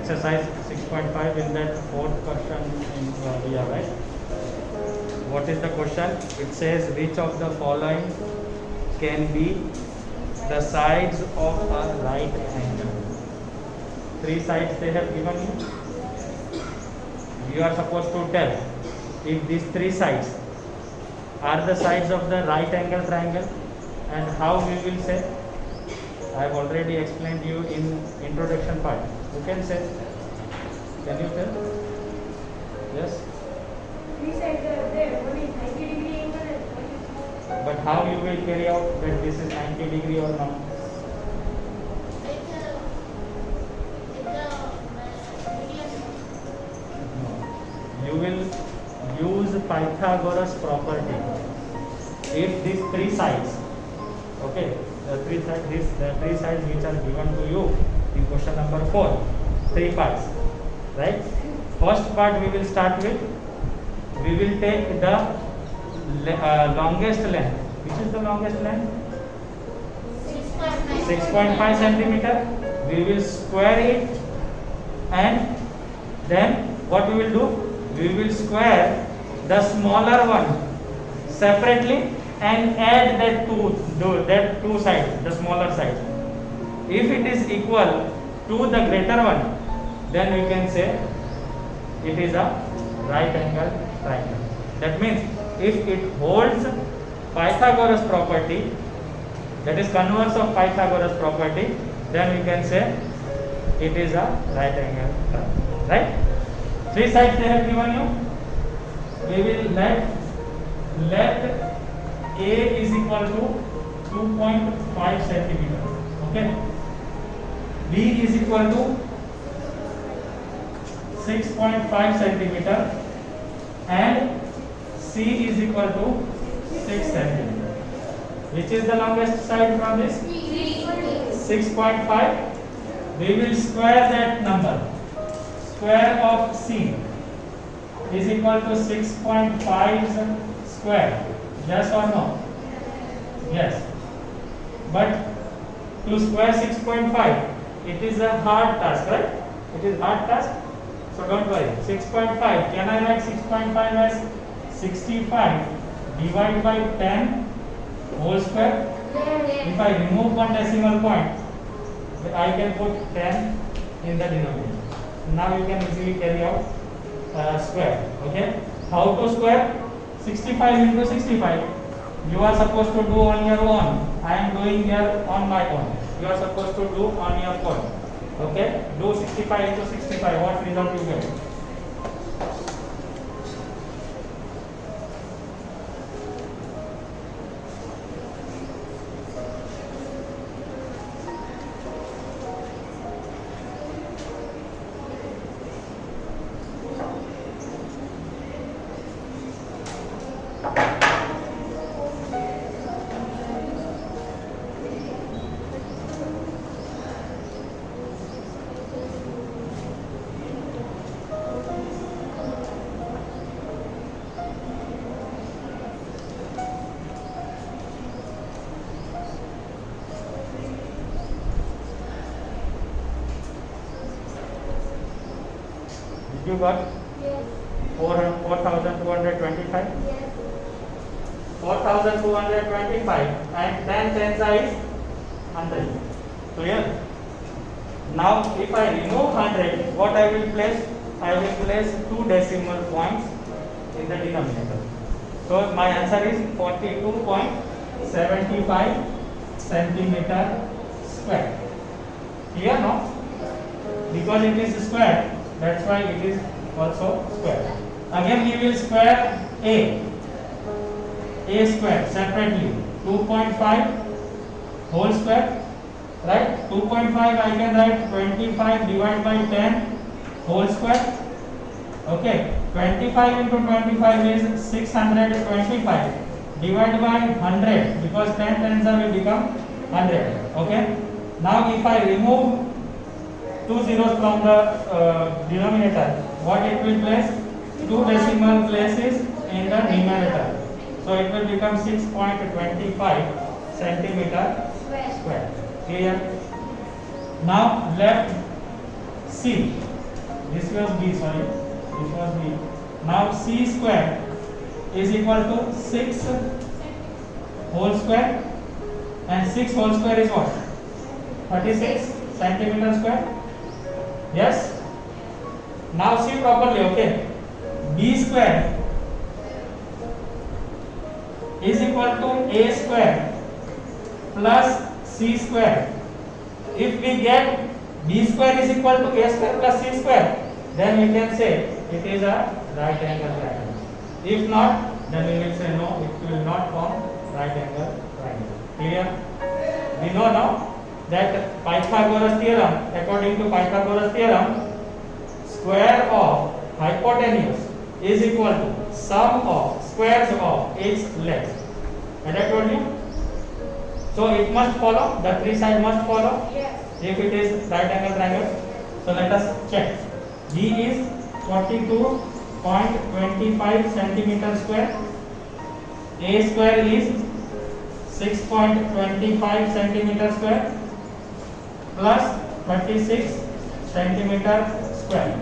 exercise 6.5 in that fourth question in we are right. What is the question? It says which of the following can be the sides of a right angle? Three sides they have given you. You are supposed to tell if these three sides are the sides of the right angle triangle, and how we will say. I have already explained you in introduction part. You can say. Can you tell? Yes. Three sides are there. One is 90-degree angle and one is. But how you will carry out that this is 90 degree or not? No. You will use Pythagoras property. If these three sides, okay, the three sides which are given to you in question number 4, three parts, right? First part we will start with. We will take the longest length. Which is the longest length? 6.5 centimeter. We will square it, and then what we will do? We will square the smaller one separately and add that two sides, the smaller side. If it is equal to the greater one, then we can say it is a right angle triangle. That means if it holds Pythagoras property, that is converse of Pythagoras property, then we can say it is a right angle triangle. Right? Three sides they have given you. We will let A is equal to 2.5 centimeter. Okay. B is equal to 6.5 centimeter and C is equal to 6 centimeter. Which is the longest side from this? 6.5. We will square that number. Square of C is equal to 6.5 square. Yes or no? Yes. But to square 6.5, it is a hard task, right? It is hard task. So don't worry. 6.5. Can I write 6.5 as 65 divided by 10 whole square? If I remove one decimal point, I can put 10 in the denominator. Now you can easily carry out square. Okay. How to square? 65 into 65. You are supposed to do on your own. I am doing here on my own. You are supposed to do on your own. Okay. Do 65 into 65. What result you get? You got? Yes. 4,225? Yes. 4,225 and 10 tens is 100. Clear? Now if I remove 100, what I will place? I will place 2 decimal points in the denominator. So my answer is 42.75 centimeter square. Clear, no? Because it is square, that's why it is also square. Again we will square A square separately. 2.5 whole square, right? 2.5 I can write 25 divided by 10 whole square. Okay, 25 into 25 is 625 divided by 100 because 10 tens will become 100. Okay, now if I remove 2 zeros from the denominator, what it will place? 2 decimal places in the numerator. So it will become 6.25 centimeter square. Clear? Now let C. This was B, sorry. This was B. Now C square is equal to 6 whole square, and 6 whole square is what? 36 centimeter square. Yes. Now see properly, okay? B square is equal to A square plus C square. If we get B square is equal to A square plus C square, then we can say it is a right angle triangle. If not, then we will say no, it will not form right angle triangle. Clear? We know now that Pythagoras theorem, according to Pythagoras theorem, square of hypotenuse is equal to sum of squares of its legs. Had I told you? So it must follow, the three sides must follow Yes. if it is right angle triangle. So let us check. B is 42.25 centimeter square. A square is 6.25 centimeter square plus 36 centimeter square.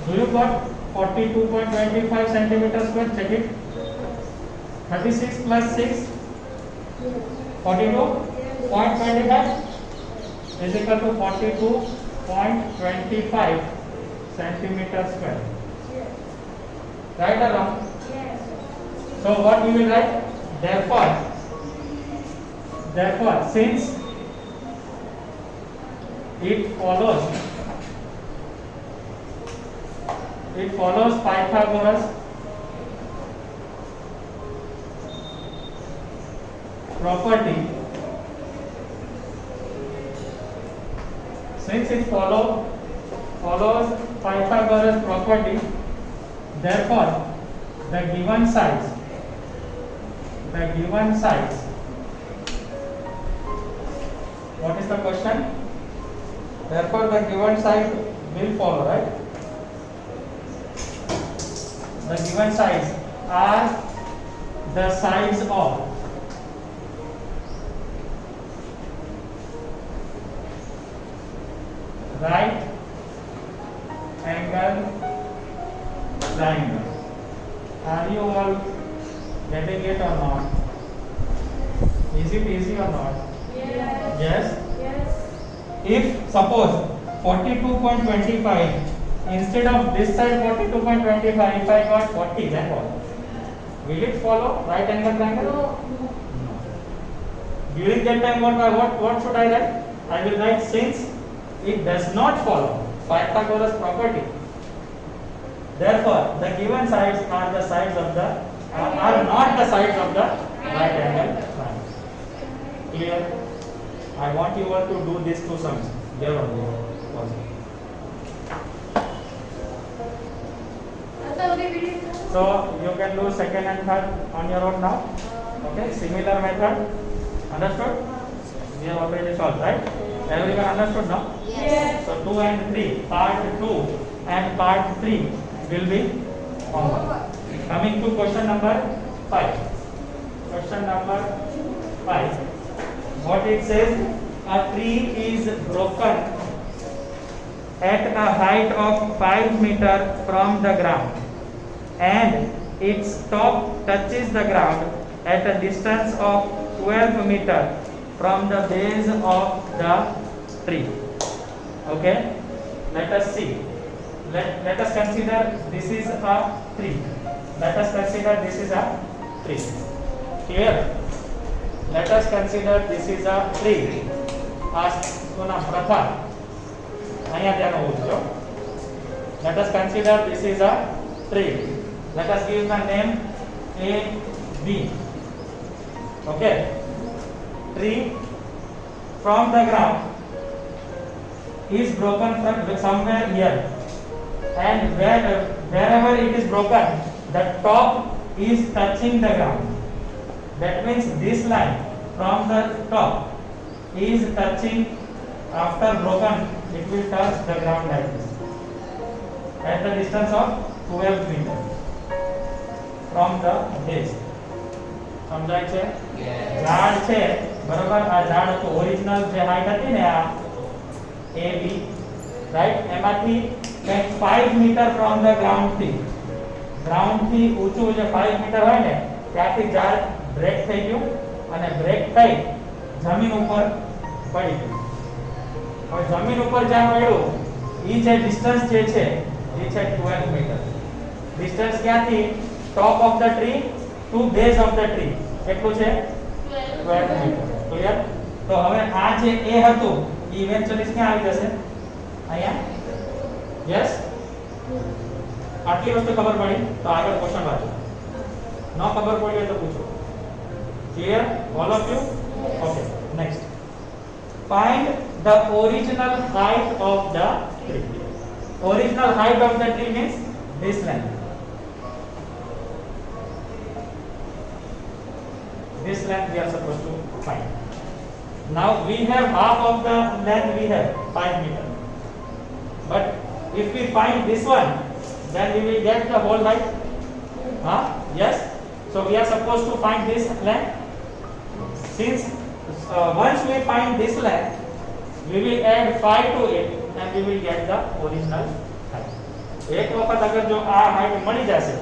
Do you got 42.25 centimeter square? Check it. 36 plus 6, 42.25 is equal to 42.25 centimeter square. Yes. Right or wrong? Yes. So what you will write? Therefore, since it follows Pythagoras property, therefore the given sides what is the question? Therefore the given side will follow, right? The given sides are the sides of right angle triangle. Are you all getting it or not? Is it easy or not? Yes. Yes. Yes. If suppose 42.25 instead of this side 42.25, if I got 40, then what? Will it follow right angle triangle? No. No. During that time, what should I write? I will write since it does not follow Pythagoras property. Therefore, the given sides are the sides of the are not the sides of the right angle triangle. Clear? I want you all to do these two sums. There only. So you can do second and third on your own now. Okay, similar method. Understood? We have already solved, right? Everyone understood now? Yes. So 2 and 3, part 2 and part 3 will be common. Coming to question number 5. Question number 5. What it says? A tree is broken at a height of 5 meters from the ground, and its top touches the ground at a distance of 12 meters from the base of the tree. Okay, let us see. Let us consider this is a tree. Let us consider this is a tree. Clear? Let us consider this is a tree. Let us consider this is a tree. Let us give the name A, B. Okay. Tree from the ground is broken from somewhere here, and wherever it is broken, the top is touching the ground. That means this line from the top is touching. After broken, it will touch the ground like this at the distance of 12 meters from the base. સમજાય છે? ઝાડ છે બરોબર, આ ઝાડ original જે height હતી ને આ AB, રાઈટ, એમાંથી કંઈક 5 મીટર ફ્રોમ ધ ગ્રાઉન્ડ થી ઊંચું જે 5 મીટર હોય ને ત્યાંથી ઝાડ બ્રેક થઈ ગયું અને બ્રેક થઈ જમીન ઉપર પડી ગયું. હવે જમીન ઉપર જ્યાં પડ્યું ઈ જે ડિસ્ટન્સ જે છે એ છે 12 મીટર. ડિસ્ટન્સ ક્યાંથી top of the tree two base of the tree કેટલું છે 12 મીટર. ક્લિયર? તો હવે આ જે A હતું ઈ ઇવેન્ચ્યુઅલી ક્યાં આવી જશે અહીંયા. યસ, આટલી વસ્તુ ખબર પડી તો આગળ ક્વેશ્ચન વાંચો. ન ખબર પડી હોય તો પૂછો. Clear all of you? Okay, next. Find the original height of the tree. Original height of the tree means this length. This length we are supposed to find. Now we have half of the length, we have 5 meter. But if we find this one, then we will get the whole height. Yes. So we are supposed to find this length. Since once we find this length, we will add 5 to it and we will get the original height. एक वक्त अगर जो आ height मળી જશે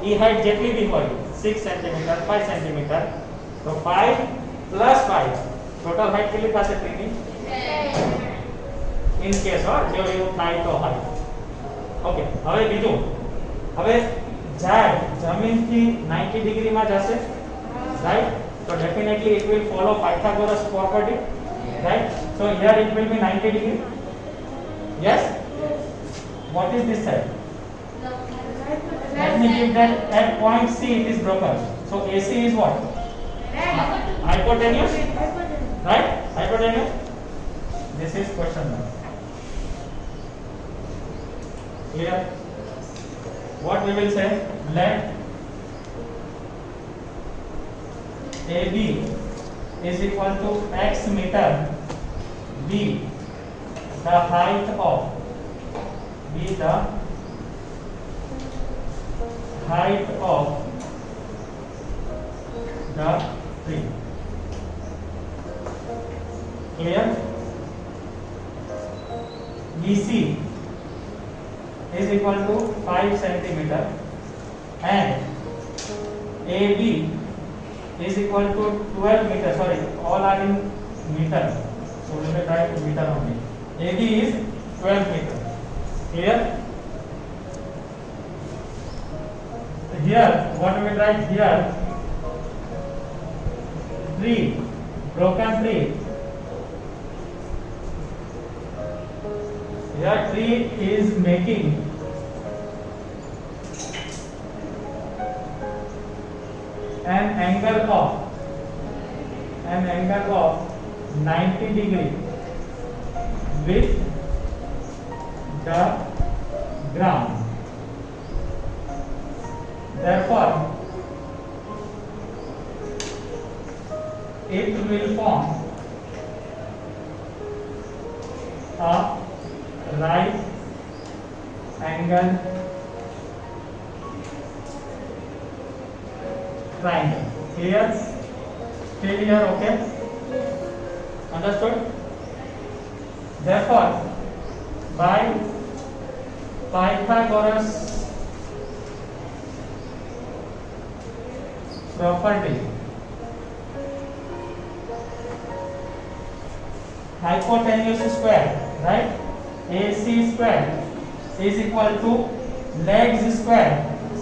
ई height જેટલી भी હોય 6 cm 5 cm तो 5 plus 5 total height કેટલી થશે ટ્રીની in case જો એવું થાય તો height. ઓકે, હવે બીજું, હવે ઝાડ જમીનથી 90 ડિગ્રીમાં જશે, right? So definitely it will follow Pythagoras property, right? So here it will be 90 degree. Yes. What is this side? Let me give that at point C it is broken. So AC is what? Hypotenuse, right? Hypotenuse. This is question number. Clear? What we will say? Let AB is equal to x meter be the height of the tree. Clear? BC is equal to 5 centimeter and AB is equal to 12 meter. Sorry, all are in meter, so we will write meter only. AB is 12 meter. Clear? Here what we will write here, tree, broken tree. Here tree is making an angle of 90 degree with the ground. Therefore it will form a right angle triangle. Clear? Till here, okay? Understood? Therefore, by Pythagoras property, hypotenuse square, right? AC square is equal to legs square,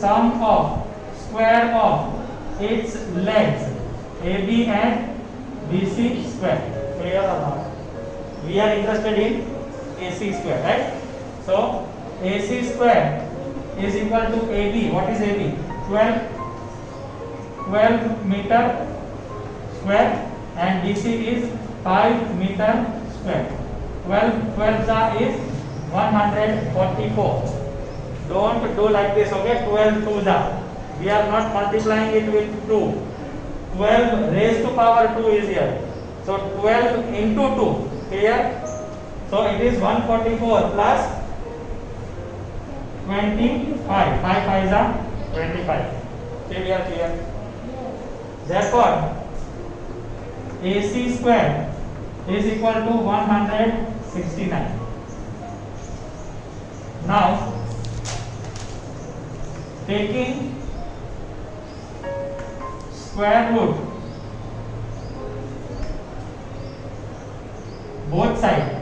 sum of square of its legs AB and BC square. Clear or not? We are interested in AC square, right? So AC square is equal to AB. What is AB? 12 meter square and BC is 5 meter square. 12 is 144. Don't do like this, okay? 12 2 we are not multiplying it with 2. 12 raised to power 2 is here, so 12 into 2. Clear? So it is 144 plus 25. 5 5 are 25. Clear? Therefore AC square is equal to 169. Now, taking square root both sides,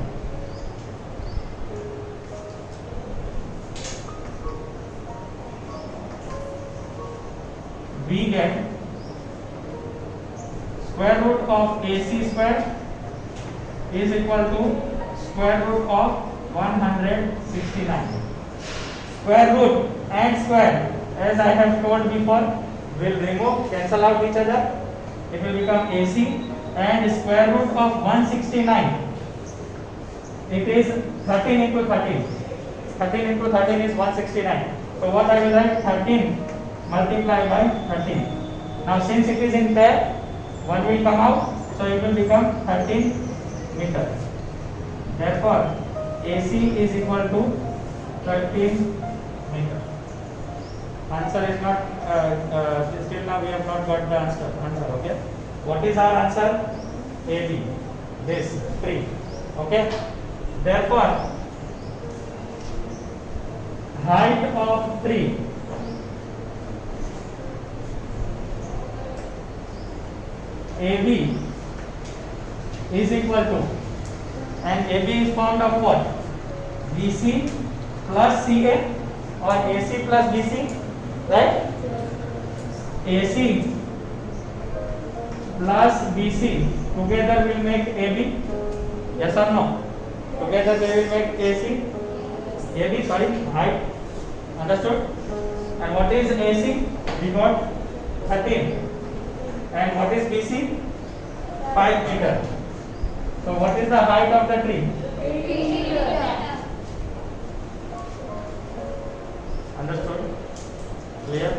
we get square root of AC square is equal to square root of 169. Square root and square, as I have told before, will remove, cancel out each other. It will become AC, and square root of 169. It is 13 into 13. 13 into 13 is 169. So what I will write? 13 multiplied by 13. Now since it is in pair, 1 will come out, so it will become 13 meters. Therefore, AC is equal to 13 meters. Answer is not, still now we have not got the answer, okay. What is our answer? AB, this 3, okay. Therefore, height of 3 AB is equal to, and AB is formed of what? BC plus CA or AC plus BC, right? AC plus BC together will make AB. Yes or no? Together they will make AC. AB, sorry, height. Understood? And what is AC? We got 13. And what is BC? 5 meter. So what is the height of the tree? 80 meters. Understood? Clear?